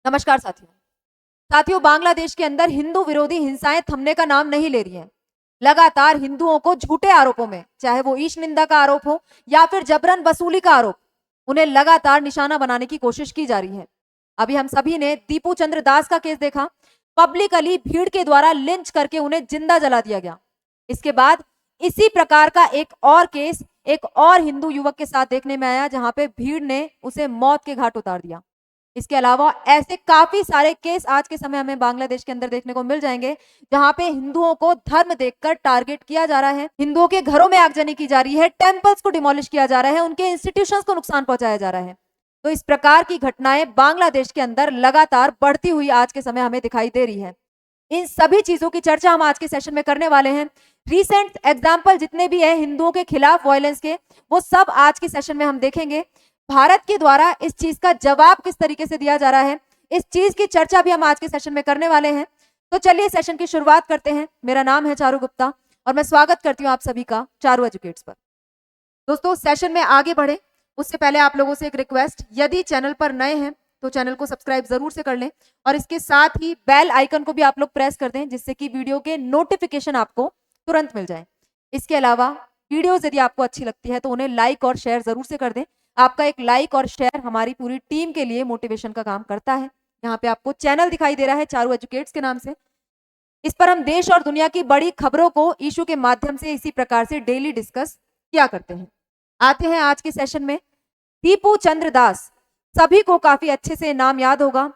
नमस्कार साथियों। साथियों, बांग्लादेश के अंदर हिंदू विरोधी हिंसाएं थमने का नाम नहीं ले रही हैं। लगातार हिंदुओं को झूठे आरोपों में, चाहे वो ईश निंदा का आरोप हो या फिर जबरन वसूली का आरोप, उन्हें लगातार निशाना बनाने की कोशिश की जा रही है। अभी हम सभी ने दीपू चंद्र दास का केस देखा। पब्लिकली भीड़ के द्वारा लिंच करके उन्हें जिंदा जला दिया गया। इसके बाद इसी प्रकार का एक और केस एक और हिंदू युवक के साथ देखने में आया, जहां पे भीड़ ने उसे मौत के घाट उतार दिया। इसके अलावा ऐसे काफी सारे केस आज के समय हमें बांग्लादेश के अंदर देखने को मिल जाएंगे, जहां पे हिंदुओं को धर्म देखकर टारगेट किया जा रहा है, हिंदुओं के घरों में आगजनी की जा रही है, टेम्पल्स को डिमोलिश किया जा रहा है, उनके इंस्टीट्यूशंस को नुकसान पहुंचाया जा रहा है। तो इस प्रकार की घटनाएं बांग्लादेश के अंदर लगातार बढ़ती हुई आज के समय हमें दिखाई दे रही है। इन सभी चीजों की चर्चा हम आज के सेशन में करने वाले हैं। रिसेंट एग्जाम्पल जितने भी है हिंदुओं के खिलाफ वायलेंस के, वो सब आज के सेशन में हम देखेंगे। भारत के द्वारा इस चीज का जवाब किस तरीके से दिया जा रहा है, इस चीज की चर्चा भी हम आज के सेशन में करने वाले हैं। तो चलिए सेशन की शुरुआत करते हैं। मेरा नाम है चारू गुप्ता और मैं स्वागत करती हूँ आप सभी का चारू एजुकेट्स पर। दोस्तों, सेशन में आगे बढ़े उससे पहले आप लोगों से एक रिक्वेस्ट, यदि चैनल पर नए हैं तो चैनल को सब्सक्राइब जरूर से कर लें और इसके साथ ही बेल आइकन को भी आप लोग प्रेस कर दें, जिससे कि वीडियो के नोटिफिकेशन आपको तुरंत मिल जाए। इसके अलावा वीडियोस यदि आपको अच्छी लगती है तो उन्हें लाइक और शेयर जरूर से कर दें। आपका एक लाइक और शेयर हमारी पूरी टीम के लिए मोटिवेशन का काम करता है। यहाँ पे आपको चैनल दिखाई दे रहा है चारू एजुकेट्स के नाम से। इस पर हम देश और दुनिया की बड़ी खबरों को इशू के माध्यम से इसी प्रकार से डेली डिस्कस किया करते हैं। आते हैं आज के सेशन में। दीपू चंद्र दास, सभी को काफी अच्छे से नाम याद होगा।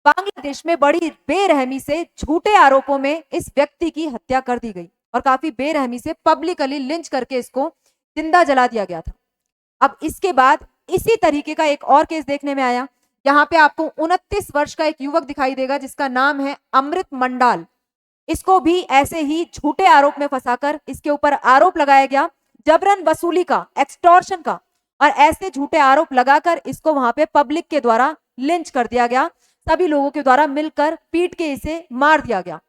बांग्लादेश में बड़ी बेरहमी से झूठे आरोपों में इस व्यक्ति की हत्या कर दी गई और काफी बेरहमी से पब्लिकली लिंच करके इसको जिंदा जला दिया गया था। अब इसके बाद इसी तरीके का एक और केस देखने में आया। यहाँ पे आपको 29 वर्ष का एक युवक दिखाई देगा जिसका नाम है अमृत मंडाल। इसको भी ऐसे ही झूठे आरोप में फंसाकर इसके ऊपर आरोप लगाया गया जबरन वसूली का, एक्सटॉर्शन का, और ऐसे झूठे आरोप लगाकर इसको वहां पे पब्लिक के द्वारा लिंच कर दिया गया। सभी लोगों के द्वारा मिलकर पीट के इसे मार दिया गया।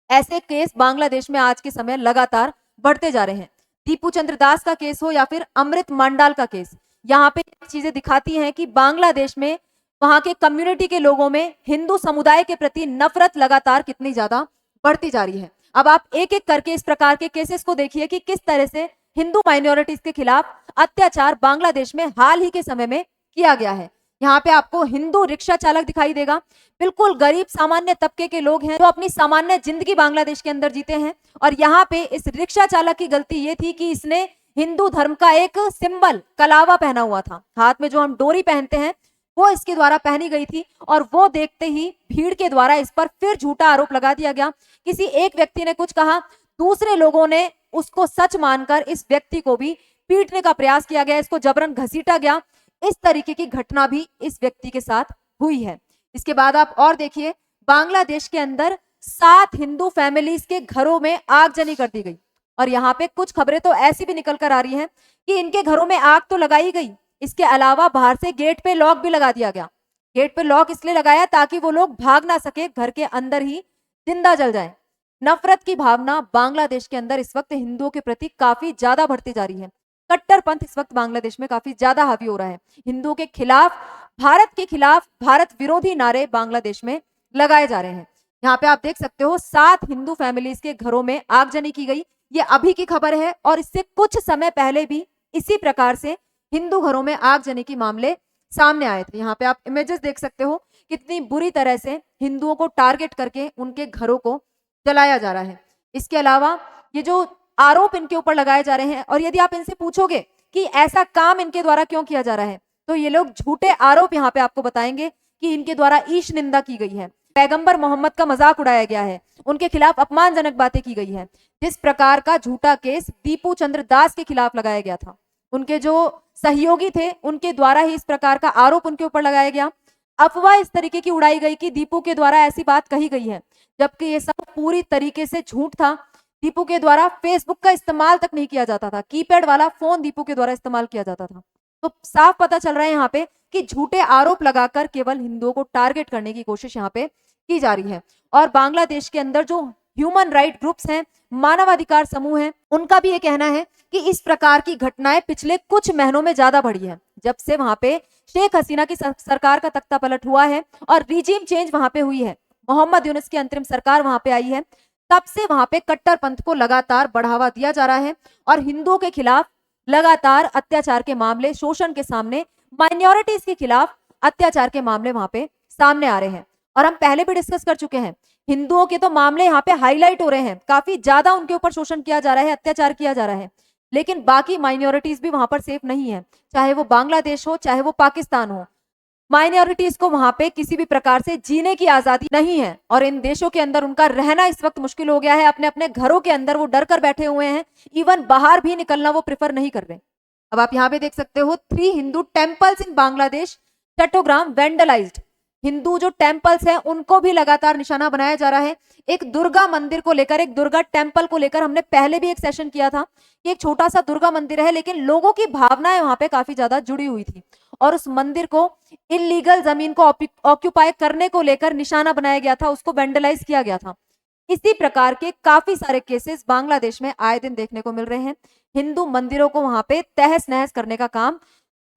ऐसे केस बांग्लादेश में आज के समय लगातार बढ़ते जा रहे हैं। दीपू चंद्र दास का केस हो या फिर अमृत मंडाल का केस, यहाँ पे चीजें दिखाती हैं कि बांग्लादेश में वहां के कम्युनिटी के लोगों में हिंदू समुदाय के प्रति नफरत लगातार कितनी ज्यादा बढ़ती जा रही है। अब आप एक एक करके इस प्रकार के केसेस को देखिए कि किस तरह से हिंदू माइनॉरिटीज के खिलाफ अत्याचार बांग्लादेश में हाल ही के समय में किया गया है। यहाँ पे आपको हिंदू रिक्शा चालक दिखाई देगा। बिल्कुल गरीब सामान्य तबके के लोग हैं जो अपनी सामान्य जिंदगी बांग्लादेश के अंदर जीते हैं, और यहाँ पे इस रिक्शा चालक की गलती ये थी कि इसने हिंदू धर्म का एक सिंबल कलावा पहना हुआ था। हाथ में जो हम डोरी पहनते हैं वो इसके द्वारा पहनी गई थी, और वो देखते ही भीड़ के द्वारा इस पर फिर झूठा आरोप लगा दिया गया। किसी एक व्यक्ति ने कुछ कहा, दूसरे लोगों ने उसको सच मानकर इस व्यक्ति को भी पीटने का प्रयास किया गया, इसको जबरन घसीटा गया। इस तरीके की घटना भी इस व्यक्ति के साथ हुई है। इसके बाद आप और देखिए, बांग्लादेश के अंदर 7 हिंदू फैमिलीज के घरों में आगजनी कर दी गई, और यहाँ पे कुछ खबरें तो ऐसी भी निकल कर आ रही हैं कि इनके घरों में आग तो लगाई गई, इसके अलावा बाहर से गेट पे लॉक भी लगा दिया गया। गेट पे लॉक इसलिए लगाया ताकि वो लोग भाग ना सके, घर के अंदर ही जिंदा जल जाए। नफरत की भावना बांग्लादेश के अंदर इस वक्त हिंदुओं के प्रति काफी ज्यादा बढ़ती जा रही है। कट्टरपंथ इस वक्त बांग्लादेश में काफी ज्यादा हावी हो रहा है। हिंदुओं के खिलाफ, भारत के खिलाफ भारत विरोधी नारे बांग्लादेश में लगाए जा रहे हैं। यहाँ पे आप देख सकते हो 7 हिंदू फैमिलीज के घरों में आगजनी की गई। ये अभी की खबर है, और इससे कुछ समय पहले भी इसी प्रकार से हिंदू घरों में आगजनी के मामले सामने आए थे। यहाँ पे आप इमेजेस देख सकते हो कितनी बुरी तरह से हिंदुओं को टारगेट करके उनके घरों को जलाया जा रहा है। इसके अलावा ये जो आरोप इनके ऊपर लगाए जा रहे हैं, और यदि आप इनसे पूछोगे कि ऐसा काम इनके द्वारा क्यों किया जा रहा है, तो ये लोग झूठे आरोप यहाँ पे आपको बताएंगे कि इनके द्वारा ईश निंदा की गई है, पैगंबर मोहम्मद का मजाक उड़ाया गया है, उनके खिलाफ अपमानजनक बातें की गई है। जिस प्रकार का झूठा केस दीपू चंद्र दास के खिलाफ लगाया गया था, उनके जो सहयोगी थे उनके द्वारा ही इस प्रकार का आरोप उनके ऊपर लगाया गया। अफवाह इस तरीके की उड़ाई गई कि दीपू के द्वारा ऐसी बात कही गई है, जबकि ये सब पूरी तरीके से झूठ था। दीपू के द्वारा फेसबुक का इस्तेमाल तक नहीं किया जाता था, कीपैड वाला फोन दीपू के द्वारा इस्तेमाल किया जाता था। तो साफ पता चल रहा है यहाँ पे कि झूठे आरोप लगाकर केवल हिंदुओं को टारगेट करने की कोशिश यहाँ पे की जा रही है। और बांग्लादेश के अंदर जो ह्यूमन राइट ग्रुप्स हैं, मानवाधिकार समूह हैं, उनका भी ये कहना है कि इस प्रकार की घटनाएं पिछले कुछ महीनों में ज्यादा बढ़ी है, जब से वहां पे शेख हसीना की सरकार का तख्ता पलट हुआ है और रिजीम चेंज वहां पे हुई है, मोहम्मद यूनुस की अंतरिम सरकार वहां पे आई है, तब से वहां पे कट्टरपंथ को लगातार बढ़ावा दिया जा रहा है और हिंदुओं के खिलाफ लगातार अत्याचार के मामले, शोषण के सामने, माइनॉरिटीज के खिलाफ अत्याचार के मामले वहां पे सामने आ रहे हैं। और हम पहले भी डिस्कस कर चुके हैं, हिंदुओं के तो मामले यहाँ पे हाईलाइट हो रहे हैं, काफी ज्यादा उनके ऊपर शोषण किया जा रहा है, अत्याचार किया जा रहा है, लेकिन बाकी माइनॉरिटीज भी वहां पर सेफ नहीं है, चाहे वो बांग्लादेश हो, चाहे वो पाकिस्तान हो। माइनॉरिटीज को वहां पे किसी भी प्रकार से जीने की आजादी नहीं है और इन देशों के अंदर उनका रहना इस वक्त मुश्किल हो गया है। अपने अपने घरों के अंदर वो डर कर बैठे हुए हैं, इवन बाहर भी निकलना वो प्रेफर नहीं कर रहे। अब आप यहाँ पे देख सकते हो 3 हिंदू टेम्पल्स इन बांग्लादेश चट्टोग्राम वेंडलाइज्ड। हिंदू जो टेम्पल्स हैं उनको भी लगातार निशाना बनाया जा रहा है। एक दुर्गा मंदिर को लेकर, एक दुर्गा टेम्पल को लेकर हमने पहले भी एक सेशन किया था कि एक छोटा सा दुर्गा मंदिर है, लेकिन लोगों की भावनाएं वहां पे काफी ज्यादा जुड़ी हुई थी और उस मंदिर को इलीगल जमीन को ऑक्यूपाई करने को लेकर निशाना बनाया गया था, उसको वेंडलाइज किया गया था। इसी प्रकार के काफी सारे केसेस बांग्लादेश में आए दिन देखने को मिल रहे हैं। हिंदू मंदिरों को वहां पे तहस नहस करने का काम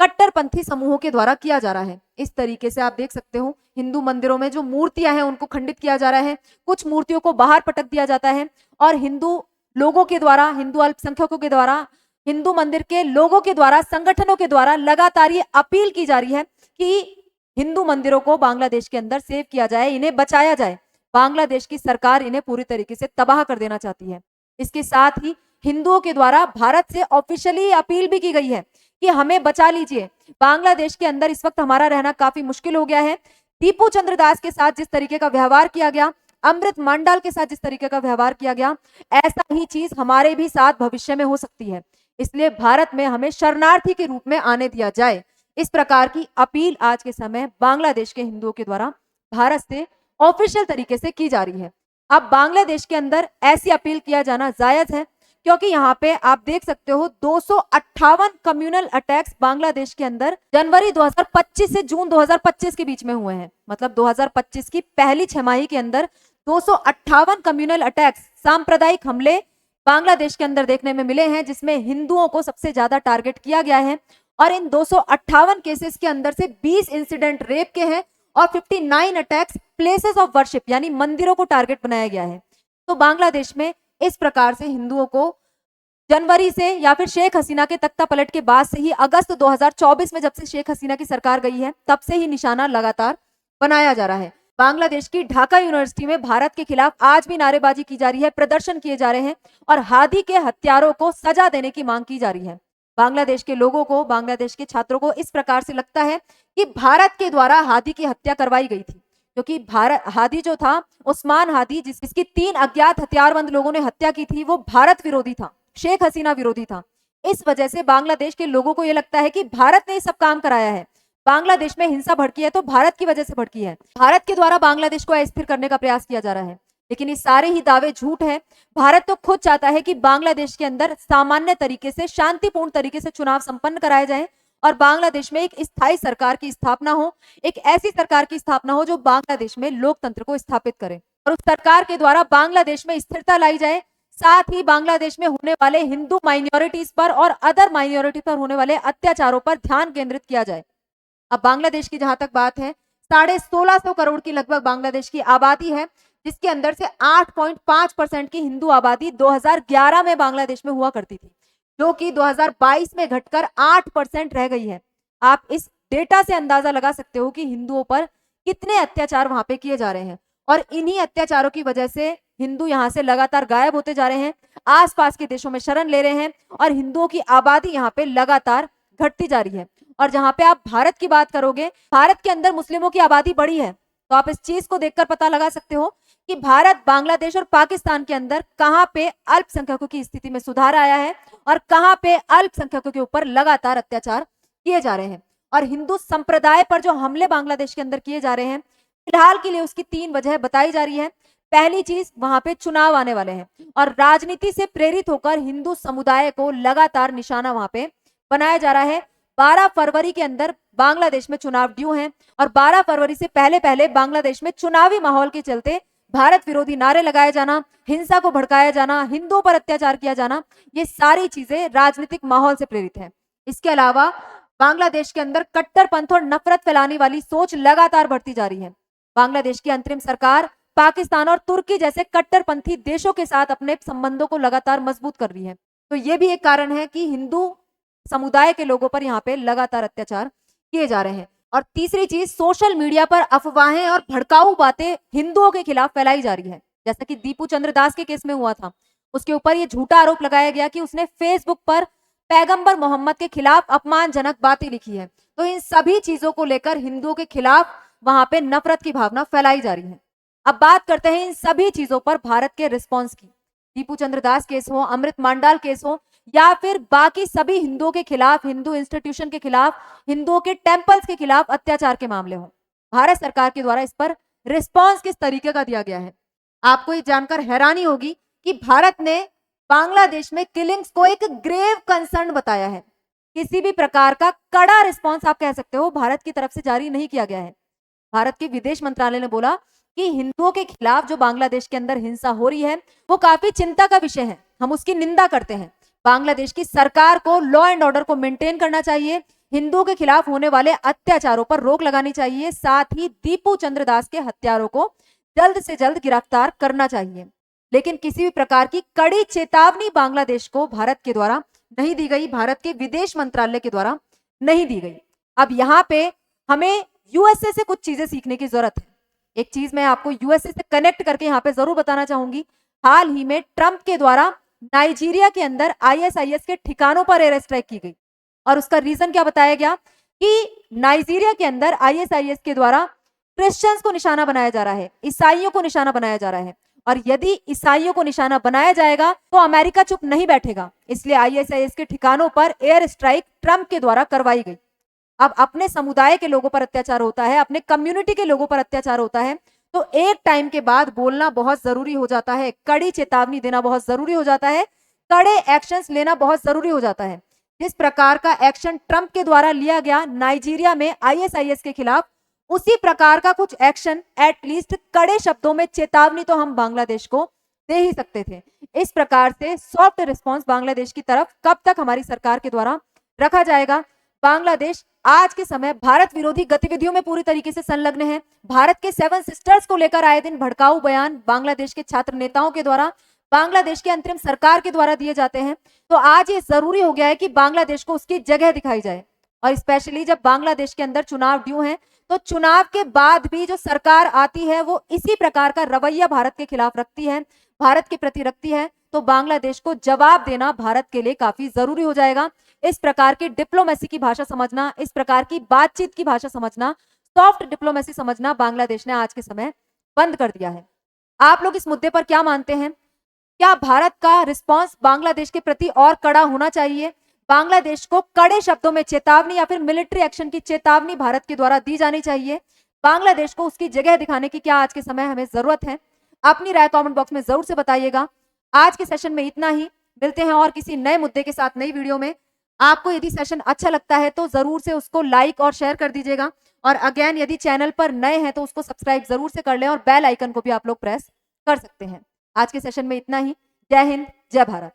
कट्टरपंथी समूहों के द्वारा किया जा रहा है। इस तरीके से आप देख सकते हो हिंदू मंदिरों में जो मूर्तियां हैं उनको खंडित किया जा रहा है, कुछ मूर्तियों को बाहर पटक दिया जाता है और हिंदू लोगों के द्वारा, हिंदू अल्पसंख्यकों के द्वारा, हिंदू मंदिर के लोगों के द्वारा, संगठनों के द्वारा लगातार ये अपील की जा रही है कि हिंदू मंदिरों को बांग्लादेश के अंदर सेव किया जाए, इन्हें बचाया जाए। बांग्लादेश की सरकार इन्हें पूरी तरीके से तबाह कर देना चाहती है। इसके साथ ही हिंदुओं के द्वारा भारत से ऑफिशियली अपील भी की गई है कि हमें बचा लीजिए, बांग्लादेश के अंदर इस वक्त हमारा रहना काफी मुश्किल हो गया है। टीपू चंद्र दास के साथ जिस तरीके का व्यवहार किया गया, अमृत मांडाल के साथ जिस तरीके का व्यवहार किया गया, ऐसा ही चीज हमारे भी साथ भविष्य में हो सकती है। इसलिए भारत में हमें शरणार्थी के रूप में आने दिया जाए। इस प्रकार की अपील आज के समय बांग्लादेश के हिंदुओं के द्वारा भारत से ऑफिशियल तरीके से की जा रही है। अब बांग्लादेश के अंदर ऐसी अपील किया जाना जायज है क्योंकि यहाँ पे आप देख सकते हो 258 कम्युनल अटैक्स बांग्लादेश के अंदर जनवरी 2025 से जून 2025 के बीच में हुए हैं। मतलब 2025 की पहली छमाही के अंदर 258 कम्युनल अटैक्स, सांप्रदायिक हमले बांग्लादेश के अंदर देखने में मिले हैं, जिसमें हिंदुओं को सबसे ज्यादा टारगेट किया गया है। और इन 258 केसेस के अंदर से 20 इंसिडेंट रेप के हैं और 59 अटैक्स प्लेसेस ऑफ वर्शिप यानी मंदिरों को टारगेट बनाया गया है। तो बांग्लादेश में इस प्रकार से हिंदुओं को जनवरी से या फिर शेख हसीना के तख्ता पलट के बाद से ही, अगस्त 2024 में जब से शेख हसीना की सरकार गई है, तब से ही निशाना लगातार बनाया जा रहा है। बांग्लादेश की ढाका यूनिवर्सिटी में भारत के खिलाफ आज भी नारेबाजी की जा रही है, प्रदर्शन किए जा रहे हैं और हादी के हत्यारों को सजा देने की मांग की जा रही है। बांग्लादेश के लोगों को, बांग्लादेश के छात्रों को इस प्रकार से लगता है कि भारत के द्वारा हादी की हत्या करवाई गई थी, क्योंकि भारत हादी जो था, उस्मान हादी, जिसकी 3 अज्ञात हथियारबंद लोगों ने हत्या की थी, वो भारत विरोधी था, शेख हसीना विरोधी था। इस वजह से बांग्लादेश के लोगों को यह लगता है कि भारत ने ये सब काम कराया है। बांग्लादेश में हिंसा भड़की है तो भारत की वजह से भड़की है, भारत के द्वारा बांग्लादेश को अस्थिर करने का प्रयास किया जा रहा है। लेकिन ये सारे ही दावे झूठ है। भारत तो खुद चाहता है कि बांग्लादेश के अंदर सामान्य तरीके से, शांतिपूर्ण तरीके से चुनाव संपन्न कराए जाए और बांग्लादेश में एक स्थायी सरकार की स्थापना हो, एक ऐसी सरकार की स्थापना हो जो बांग्लादेश में लोकतंत्र को स्थापित करे और उस सरकार के द्वारा बांग्लादेश में स्थिरता लाई जाए। साथ ही बांग्लादेश में होने वाले हिंदू माइनॉरिटीज पर और अदर माइनॉरिटी पर होने वाले अत्याचारों पर ध्यान केंद्रित किया जाए। अब बांग्लादेश की जहां तक बात है, 1650 करोड़ की लगभग बांग्लादेश की आबादी है, जिसके अंदर से 8.5% की हिंदू आबादी 2011 में बांग्लादेश में हुआ करती थी, जो कि 2022 में घटकर 8% रह गई है। आप इस डेटा से अंदाजा लगा सकते हो कि हिंदुओं पर कितने अत्याचार वहां पे किए जा रहे हैं और इन्हीं अत्याचारों की वजह से हिंदू यहाँ से लगातार गायब होते जा रहे हैं, आसपास के देशों में शरण ले रहे हैं और हिंदुओं की आबादी यहाँ पे लगातार घटती जा रही है। और जहां पे आप भारत की बात करोगे, भारत के अंदर मुस्लिमों की आबादी बढ़ी है, तो आप इस चीज को देखकर पता लगा सकते हो कि भारत, बांग्लादेश और पाकिस्तान के अंदर कहां पे अल्पसंख्यकों की स्थिति में सुधार आया है और कहां पे अल्पसंख्यकों के ऊपर लगातार अत्याचार किए जा रहे हैं। और हिंदू संप्रदाय पर जो हमले बांग्लादेश के अंदर किए जा रहे हैं, फिलहाल के लिए उसकी 3 वजह बताई जा रही है। पहली चीज, वहां पे चुनाव आने वाले हैं और राजनीति से प्रेरित होकर हिंदू समुदाय को लगातार निशाना वहां पे बनाया जा रहा है। 12 फरवरी के अंदर बांग्लादेश में चुनाव ड्यू हैं और 12 फरवरी से पहले पहले बांग्लादेश में चुनावी माहौल के चलते भारत विरोधी नारे लगाए जाना, हिंसा को भड़काया जाना, हिंदुओं पर अत्याचार किया जाना, ये सारी चीजें राजनीतिक माहौल से प्रेरित है। इसके अलावा बांग्लादेश के अंदर कट्टरपंथ और नफरत फैलाने वाली सोच लगातार बढ़ती जा रही है। बांग्लादेश की अंतरिम सरकार पाकिस्तान और तुर्की जैसे कट्टरपंथी देशों के साथ अपने संबंधों को लगातार मजबूत कर रही है। तो ये भी एक कारण है कि हिंदू समुदाय के लोगों पर यहाँ पे लगातार अत्याचार किए जा रहे हैं। और तीसरी चीज, सोशल मीडिया पर अफवाहें और भड़काऊ बातें हिंदुओं के खिलाफ फैलाई जा रही है। जैसा कि दीपू चंद्र दास के केस में हुआ था, उसके ऊपर ये झूठा आरोप लगाया गया कि उसने फेसबुक पर पैगंबर मोहम्मद के खिलाफ अपमानजनक बातें लिखी है। तो इन सभी चीजों को लेकर हिंदुओं के खिलाफ वहां पे नफरत की भावना फैलाई जा रही है। अब बात करते हैं इन सभी चीजों पर भारत के रिस्पॉन्स की। दीपू चंद्र दास केस हो, अमृत मांडाल केस हो, या फिर बाकी सभी हिंदुओं के खिलाफ, हिंदू इंस्टीट्यूशन के खिलाफ, हिंदुओं के टेम्पल्स के खिलाफ अत्याचार के मामले हो, भारत सरकार के द्वारा इस पर रिस्पॉन्स किस तरीके का दिया गया है। आपको ये जानकर हैरानी होगी कि भारत ने बांग्लादेश में किलिंग्स को एक ग्रेव कंसर्न बताया है। किसी भी प्रकार का कड़ा रिस्पॉन्स, आप कह सकते हो, भारत की तरफ से जारी नहीं किया गया है। भारत के विदेश मंत्रालय ने बोला कि हिंदुओं के खिलाफ जो बांग्लादेश के अंदर हिंसा हो रही है वो काफी चिंता का विषय है, हम उसकी निंदा करते हैं। बांग्लादेश की सरकार को लॉ एंड ऑर्डर को मेंटेन करना चाहिए, हिंदुओं के खिलाफ होने वाले अत्याचारों पर रोक लगानी चाहिए, साथ ही दीपू चंद्र दास के हत्यारों को जल्द से जल्द गिरफ्तार करना चाहिए। लेकिन किसी भी प्रकार की कड़ी चेतावनी बांग्लादेश को भारत के द्वारा नहीं दी गई, भारत के विदेश मंत्रालय के द्वारा नहीं दी गई। अब यहाँ पे हमें यूएसए से कुछ चीजें सीखने की जरूरत है। एक चीज मैं आपको यूएसए से कनेक्ट करके यहाँ पे जरूर बताना चाहूंगी। हाल ही में ट्रंप के द्वारा नाइजीरिया के अंदर आईएसआईएस के ठिकानों पर एयर स्ट्राइक की गई, और उसका रीजन क्या बताया गया कि नाइजीरिया के अंदर आईएसआईएस के द्वारा क्रिश्चियंस को निशाना बनाया जा रहा है, ईसाइयों को निशाना बनाया जा रहा है, और यदि ईसाइयों को निशाना बनाया जाएगा तो अमेरिका चुप नहीं बैठेगा। इसलिए आईएसआईएस के ठिकानों पर एयर स्ट्राइक ट्रंप के द्वारा करवाई गई। अब अपने समुदाय के लोगों पर अत्याचार होता है, अपने कम्युनिटी के लोगों पर अत्याचार होता है, तो एक टाइम के बाद बोलना बहुत जरूरी हो जाता है, कड़ी चेतावनी देना बहुत जरूरी हो जाता है, कड़े एक्शंस लेना बहुत जरूरी हो जाता है। जिस प्रकार का एक्शन ट्रंप के द्वारा लिया गया नाइजीरिया में आईएसआईएस के खिलाफ, उसी प्रकार का कुछ एक्शन, एटलीस्ट कड़े शब्दों में चेतावनी तो हम बांग्लादेश को दे ही सकते थे। इस प्रकार से सॉफ्ट रिस्पॉन्स बांग्लादेश की तरफ कब तक हमारी सरकार के द्वारा रखा जाएगा। बांग्लादेश आज के समय भारत विरोधी गतिविधियों में पूरी तरीके से संलग्न है। भारत के 7 सिस्टर्स को लेकर आए दिन भड़काऊ बयान बांग्लादेश के छात्र नेताओं के द्वारा, बांग्लादेश की अंतरिम सरकार के द्वारा दिए जाते हैं। तो आज ये जरूरी हो गया है कि बांग्लादेश को उसकी जगह दिखाई जाए, और स्पेशली जब बांग्लादेश के अंदर चुनाव ड्यू हैं, तो चुनाव के बाद भी जो सरकार आती है वो इसी प्रकार का रवैया भारत के खिलाफ रखती है, भारत के प्रति रखती है, तो बांग्लादेश को जवाब देना भारत के लिए काफी जरूरी हो जाएगा। इस प्रकार की डिप्लोमेसी की भाषा समझना, इस प्रकार की बातचीत की भाषा समझना, सॉफ्ट डिप्लोमेसी समझना बांग्लादेश ने आज के समय बंद कर दिया है। आप लोग इस मुद्दे पर क्या मानते हैं? क्या भारत का रिस्पॉन्स बांग्लादेश के प्रति और कड़ा होना चाहिए? बांग्लादेश को कड़े शब्दों में चेतावनी या फिर मिलिट्री एक्शन की चेतावनी भारत के द्वारा दी जानी चाहिए? बांग्लादेश को उसकी जगह दिखाने की क्या आज के समय हमें जरूरत है? अपनी राय कमेंट बॉक्स में जरूर से बताइएगा। आज के सेशन में इतना ही, मिलते हैं और किसी नए मुद्दे के साथ नई वीडियो में। आपको यदि सेशन अच्छा लगता है तो जरूर से उसको लाइक और शेयर कर दीजिएगा, और अगेन यदि चैनल पर नए हैं तो उसको सब्सक्राइब जरूर से कर लें, और बेल आइकन को भी आप लोग प्रेस कर सकते हैं। आज के सेशन में इतना ही। जय हिंद, जय भारत।